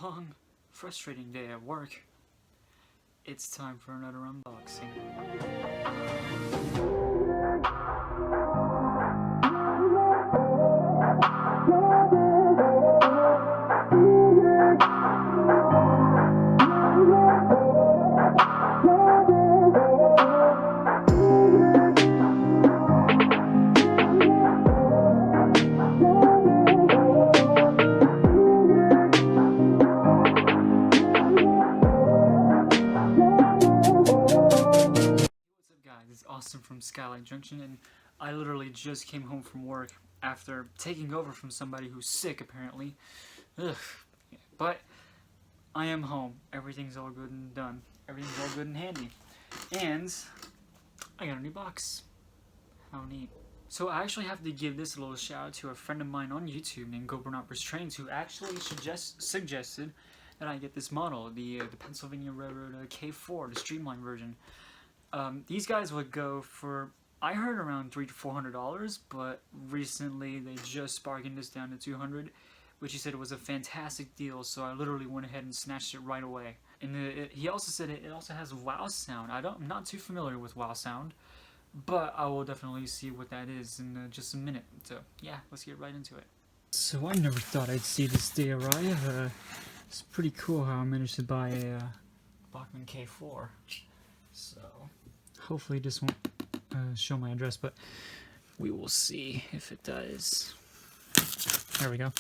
long, frustrating day at work. It's time for another unboxing. It's Austin from Skyline Junction, and I literally just came home from work after taking over from somebody who's sick, apparently. Ugh. But I am home. Everything's all good and done. Everything's all good and handy. And I got a new box. How neat. So I actually have to give this a little shout out to a friend of mine on YouTube named GoBurnOperaTrains, who actually suggested that I get this model, the Pennsylvania Railroad K4, the Streamlined version. These guys would go for, I heard, around $300 to $400, but recently they just bargained this down to $200, which he said was a fantastic deal, so I literally went ahead and snatched it right away. And he also said it also has WOWsound. I'm not too familiar with WOWsound, but I will definitely see what that is in just a minute. So yeah, let's get right into it. So I never thought I'd see this day arrive. It's pretty cool how I managed to buy a Bachmann K4. So hopefully this won't show my address, but we will see if it does. There we go.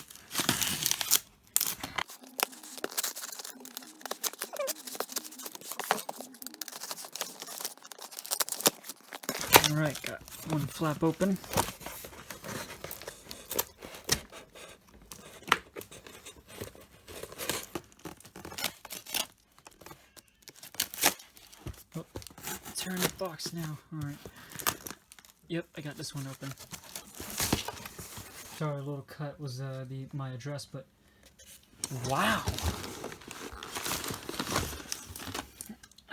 Alright, got one flap open. Turn the box now. Alright. Yep, I got this one open. Sorry, a little cut was my address, but wow!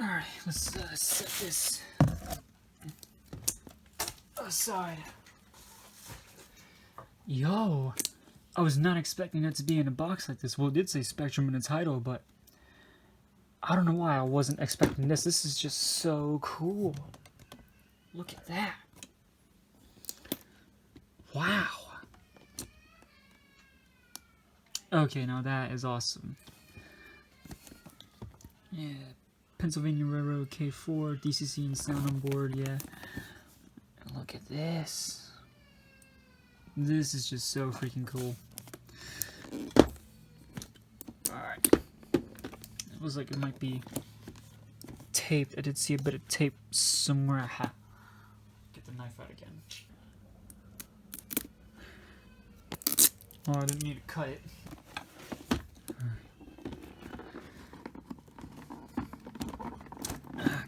Alright, let's set this aside. Yo! I was not expecting it to be in a box like this. Well, it did say Spectrum in the title, but I don't know why I wasn't expecting this. This is just so cool. Look at that. Wow. Okay, now that is awesome. Yeah. Pennsylvania Railroad K4, TCS and sound on board, yeah. Look at this. This is just so freaking cool. Alright. It looks like it might be taped. I did see a bit of tape somewhere. Get the knife out again. Oh, I didn't need to cut it.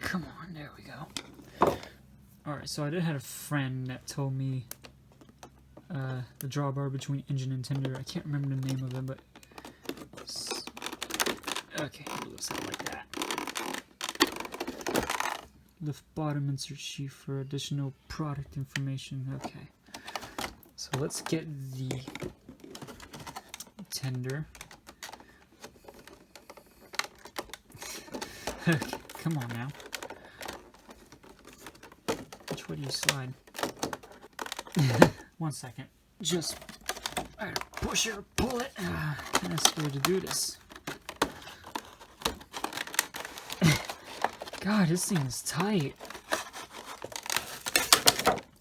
Come on, there we go. Alright, so I did have a friend that told me the drawbar between engine and tender. I can't remember the name of it, but okay, it looks like that. Lift bottom insert sheet for additional product information. Okay. So let's get the tender. Okay, come on now. Which way do you slide? 1 second. Just push it or pull it. Kind of scared to do this. God, this thing is tight.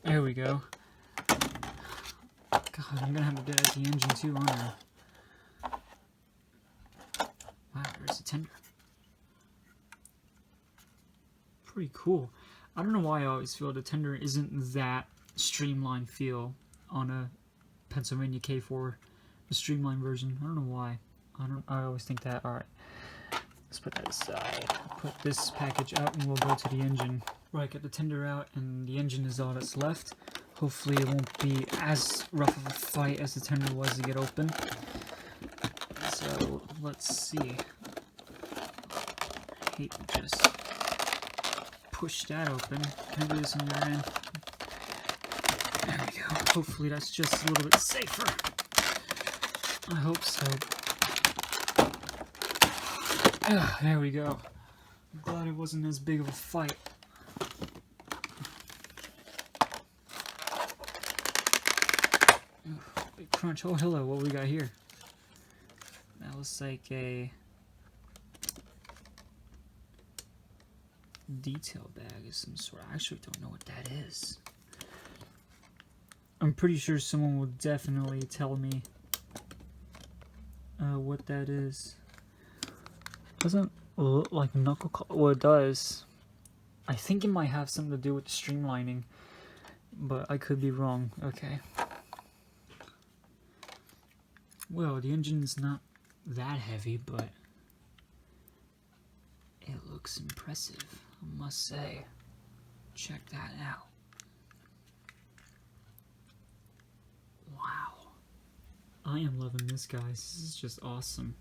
There we go. God, I'm gonna have to get at the engine too, aren't I? Wow, there's the tender. Pretty cool. I don't know why I always feel the tender isn't that streamlined feel on a Pennsylvania K4, the streamlined version. I don't know why. I always think that. Alright. Let's put that aside. Put this package out and we'll go to the engine. Right, get the tender out and the engine is all that's left. Hopefully it won't be as rough of a fight as the tender was to get open. So, let's see. I hate to just push that open. Can I do this on your end? There we go. Hopefully that's just a little bit safer. I hope so. There we go. I'm glad it wasn't as big of a fight. Big crunch. Oh, hello. What we got here? That looks like a detail bag of some sort. I actually don't know what that is. I'm pretty sure someone will definitely tell me what that is. Doesn't look like knuckle color. Well, it does. I think it might have something to do with the streamlining, but I could be wrong. Okay. Well, the engine's not that heavy, but it looks impressive, I must say. Check that out. Wow. I am loving this, guys. This is just awesome.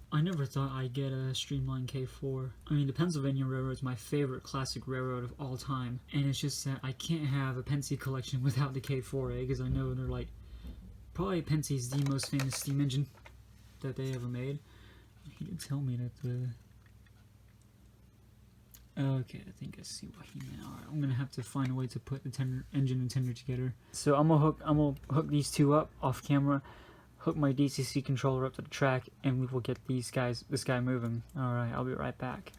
I never thought I'd get a Streamlined K4. I mean, the Pennsylvania Railroad is my favorite classic railroad of all time. And it's just that I can't have a Penske collection without the K4A, because I know they're like, probably Penske's the most famous steam engine that they ever made. He did tell me that the... Okay, I think I see what he meant. Alright, I'm gonna have to find a way to put the engine and tender together. So I'm gonna hook these two up off camera, hook my DCC controller up to the track, and we will get this guy moving. Alright, I'll be right back.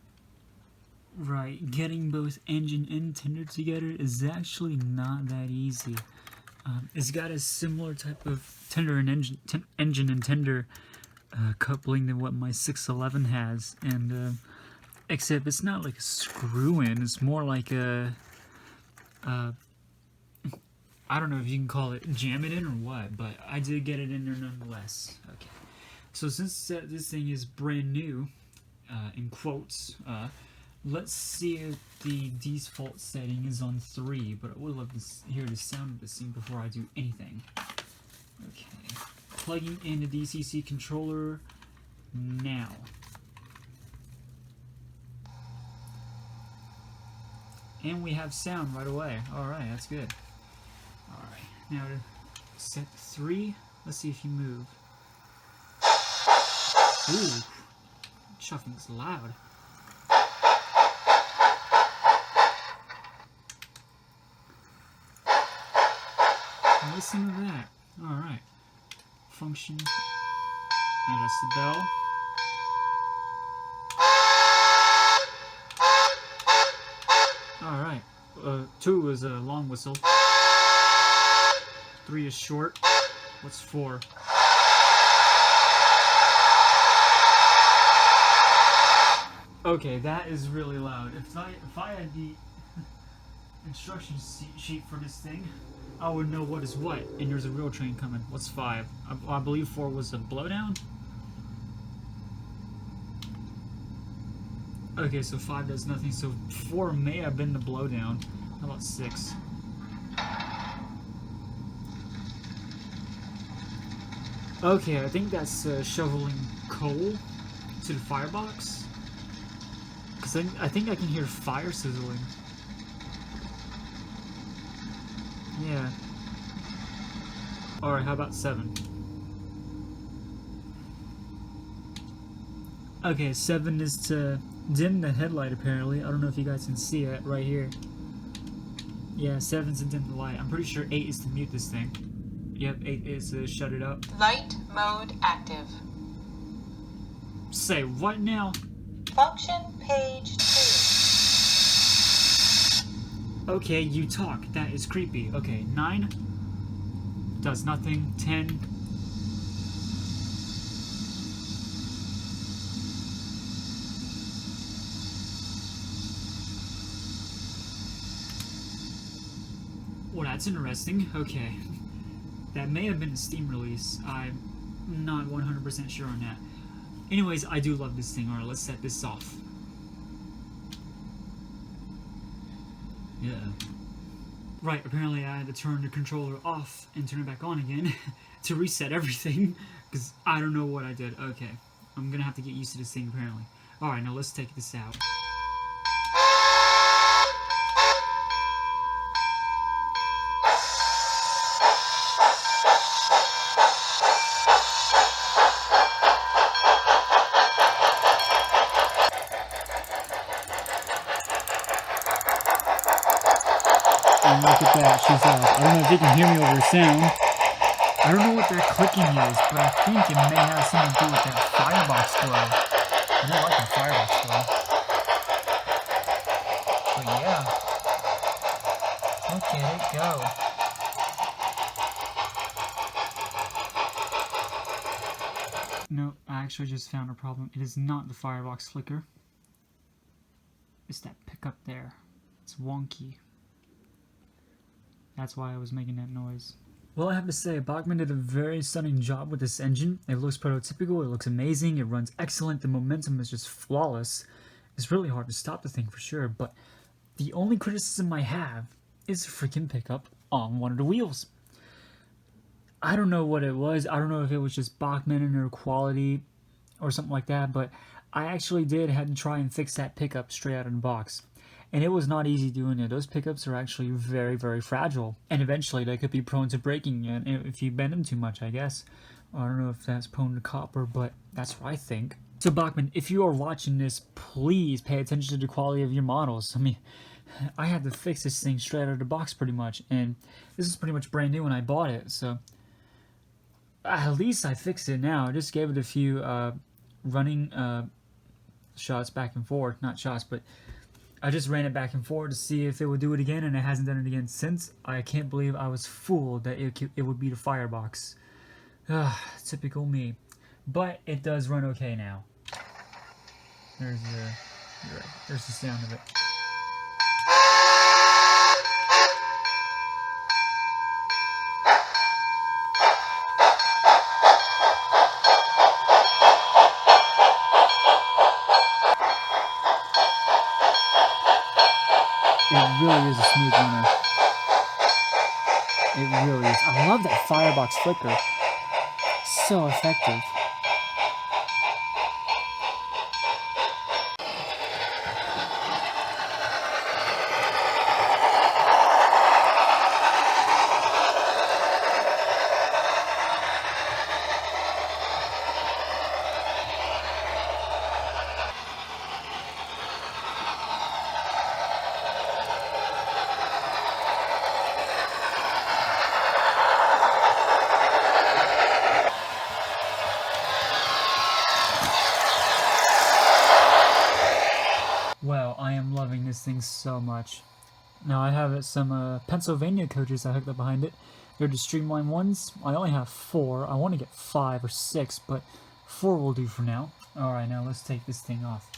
Right, getting both engine and tender together is actually not that easy. It's got a similar type of tender and engine and tender coupling than what my 611 has, and except it's not like a screw-in, it's more like a, I don't know if you can call it jam it in or what, but I did get it in there nonetheless. Okay, so since this thing is brand new, in quotes, let's see if the default setting is on 3, but I would love to hear the sound of this thing before I do anything. Okay, plugging in the DCC controller now. And we have sound right away. Alright, that's good. Alright, now to set 3, let's see if you move. Ooh, chuffing's loud. Listen to that. Alright. Function. Now that's the bell. Alright. 2 is a long whistle. 3 is short. What's 4? Okay, that is really loud. If I had the instruction sheet for this thing, I would know what is what. And there's a real train coming. What's 5? I believe 4 was a blowdown. Okay, so 5 does nothing. So 4 may have been the blowdown. How about 6? Okay, I think that's shoveling coal to the firebox. Because I think I can hear fire sizzling. Yeah. Alright, how about 7? Okay, 7 is to dim the headlight, apparently. I don't know if you guys can see it right here. Yeah, 7's to dim the light. I'm pretty sure 8 is to mute this thing. Yep, 8 is to shut it up. Light mode active. Say what now? Function page 2. Okay, you talk. That is creepy. Okay, 9 does nothing. 10. Well, that's interesting. Okay. That may have been a Steam release. I'm not 100% sure on that. Anyways, I do love this thing. Alright, let's set this off. Yeah. Right, apparently I had to turn the controller off and turn it back on again to reset everything, because I don't know what I did. Okay, I'm gonna have to get used to this thing apparently. Alright, now let's take this out. And look at that, she's off. I don't know if you can hear me over the sound. I don't know what that clicking is, but I think it may have something to do with that firebox glow. I don't like the firebox glow. But yeah. Look at it go. No, I actually just found a problem. It is not the firebox flicker. It's that pickup there. It's wonky. That's why I was making that noise. Well, I have to say, Bachmann did a very stunning job with this engine. It looks prototypical, it looks amazing, it runs excellent, the momentum is just flawless. It's really hard to stop the thing for sure, but the only criticism I have is the freaking pickup on one of the wheels. I don't know what it was. I don't know if it was just Bachmann or quality or something like that, but I actually had to try and fix that pickup straight out of the box. And it was not easy doing it. Those pickups are actually very, very fragile. And eventually they could be prone to breaking if you bend them too much, I guess. I don't know if that's prone to copper, but that's what I think. So Bachmann, if you are watching this, please pay attention to the quality of your models. I mean, I had to fix this thing straight out of the box pretty much. And this is pretty much brand new when I bought it. So at least I fixed it now. I just gave it a few running shots back and forth. Not shots, but I just ran it back and forth to see if it would do it again, and it hasn't done it again since. I can't believe I was fooled that it would be the firebox. Typical me. But it does run okay now. There's the sound of it. It really is a smooth runner. It really is. I love that firebox flicker. So effective. Well, I am loving this thing so much. Now I have some Pennsylvania coaches I hooked up behind it. They're the Streamlined ones. I only have 4. I want to get 5 or 6, but 4 will do for now. Alright, now let's take this thing off.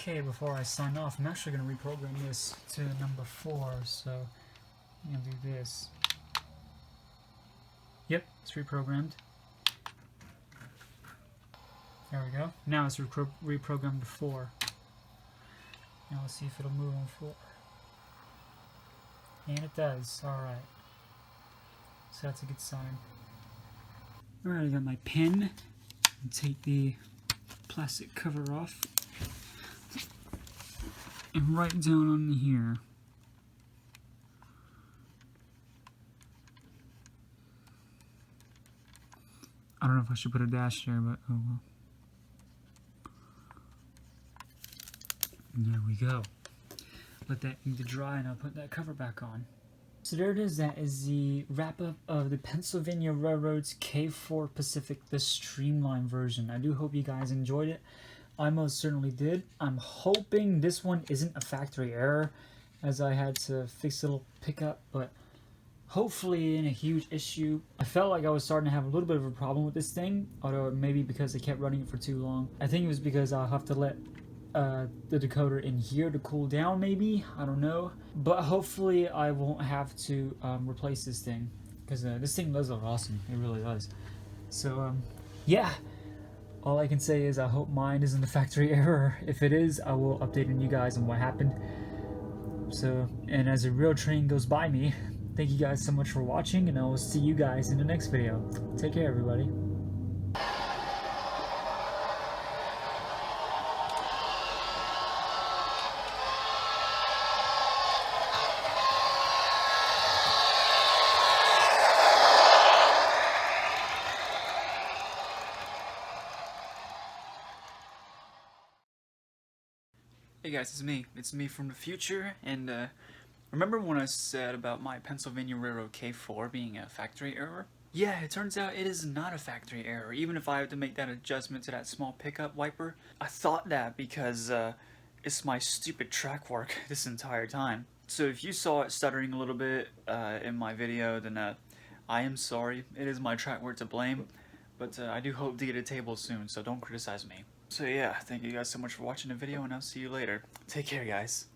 Okay, before I sign off, I'm actually going to reprogram this to number 4, so I'm going to do this. Yep, it's reprogrammed. There we go. Now it's reprogrammed to 4. Now let's see if it'll move on 4. And it does. Alright. So that's a good sign. Alright, I got my pen. I'll take the plastic cover off. And write down on here. I don't know if I should put a dash there, but oh well. There we go. Let that ink dry and I'll put that cover back on. So there it is. That is the wrap-up of the Pennsylvania Railroad's K4 Pacific, the Streamlined version. I do hope you guys enjoyed it. I most certainly did. I'm hoping this one isn't a factory error, as I had to fix a little pickup, but hopefully in a huge issue. I felt like I was starting to have a little bit of a problem with this thing, although maybe because I kept running it for too long. I think it was because I'll have to let the decoder in here to cool down, maybe, I don't know, but hopefully I won't have to replace this thing, because this thing does look awesome. It really does. So yeah, all I can say is I hope mine isn't a factory error. If it is, I will update you guys on what happened. So, and as a real train goes by me, thank you guys so much for watching, and I will see you guys in the next video. Take care, everybody. Hey guys, it's me. It's me from the future, and remember when I said about my Pennsylvania Railroad K4 being a factory error? Yeah, it turns out it is not a factory error, even if I have to make that adjustment to that small pickup wiper. I thought that because it's my stupid track work this entire time. So if you saw it stuttering a little bit in my video, then I am sorry. It is my track work to blame, but I do hope to get a table soon, so don't criticize me. So yeah, thank you guys so much for watching the video, and I'll see you later. Take care, guys.